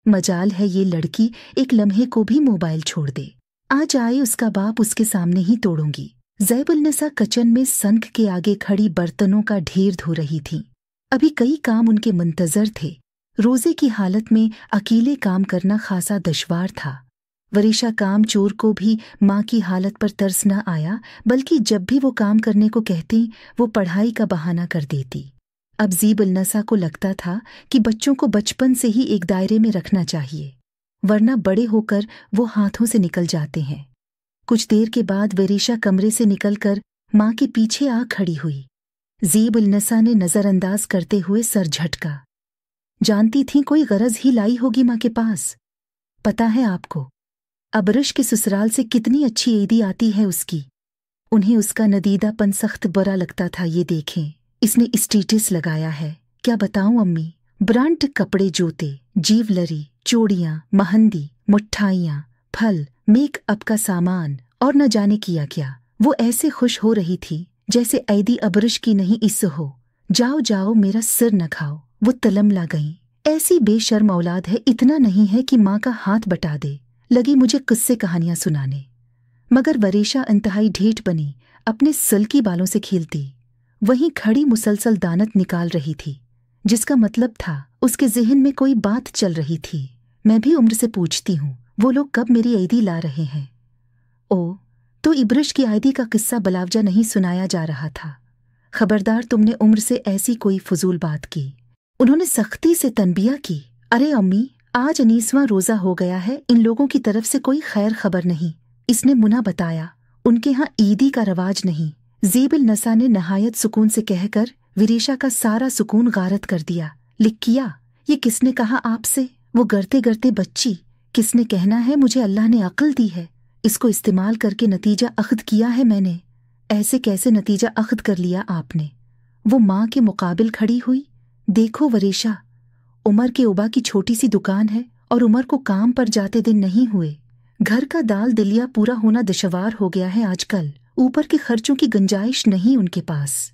मजाल है ये लड़की एक लम्हे को भी मोबाइल छोड़ दे। आज आए उसका बाप उसके सामने ही तोड़ूंगी। ज़ैबुलनिसा किचन में संख के आगे खड़ी बर्तनों का ढेर धो रही थी। अभी कई काम उनके मुंतजर थे। रोजे की हालत में अकेले काम करना खासा दुश्वार था। वरीशा काम चोर को भी माँ की हालत पर तरस न आया, बल्कि जब भी वो काम करने को कहती वो पढ़ाई का बहाना कर देती। अब ज़ैबुलनिसा को लगता था कि बच्चों को बचपन से ही एक दायरे में रखना चाहिए, वरना बड़े होकर वो हाथों से निकल जाते हैं। कुछ देर के बाद वरीशा कमरे से निकलकर माँ के पीछे आ खड़ी हुई। ज़ैबुलनिसा ने नज़रअंदाज करते हुए सर झटका। जानती थी कोई गरज ही लाई होगी माँ के पास। पता है आपको अबरश के ससुराल से कितनी अच्छी ईदी आती है उसकी। उन्हें उसका नदीदापन सख्त बुरा लगता था। ये देखें, इसने स्टेटस लगाया है। क्या बताऊं अम्मी, ब्रांड कपड़े, जूते, ज्वेलरी, चूड़ियाँ, मेहंदी, मिठाइयाँ, फल, मेकअप का सामान और न जाने किया क्या। वो ऐसे खुश हो रही थी जैसे ऐदी अबरश की नहीं इस हो। जाओ जाओ, मेरा सिर न खाओ। वो तलमला गई। ऐसी बेशर्म औलाद है, इतना नहीं है कि माँ का हाथ बटा दे। लगी मुझे किस्से कहानियां सुनाने। मगर वरीशा इंतहाई ढेठ बनी, अपने सिल्की बालों से खेलती वहीं खड़ी मुसलसल दानत निकाल रही थी, जिसका मतलब था उसके ज़हन में कोई बात चल रही थी। मैं भी उम्र से पूछती हूँ, वो लोग कब मेरी ईदी ला रहे हैं? ओ, तो इब्रिश की ईदी का किस्सा बलावजा नहीं सुनाया जा रहा था। खबरदार, तुमने उम्र से ऐसी कोई फजूल बात की। उन्होंने सख्ती से तनबिया की। अरे अम्मी, आज 19वां रोज़ा हो गया है, इन लोगों की तरफ से कोई खैर खबर नहीं। इसने मुना बताया, उनके यहाँ ईदी का रवाज नहीं। ज़ैबुलनिसा ने नहायत सुकून से कहकर वरीशा का सारा सुकून गारत कर दिया। लिखिया, ये किसने कहा आपसे? वो गरते गरते बच्ची, किसने कहना है? मुझे अल्लाह ने अक्ल दी है, इसको इस्तेमाल करके नतीजा अख्द किया है मैंने। ऐसे कैसे नतीजा अख्द कर लिया आपने? वो माँ के मुकाबिल खड़ी हुई। देखो वरीशा, उमर के उबा की छोटी सी दुकान है और उमर को काम पर जाते दिन नहीं हुए। घर का दाल दलिया पूरा होना दुश्वार हो गया है आजकल। ऊपर के खर्चों की गुंजाइश नहीं उनके पास।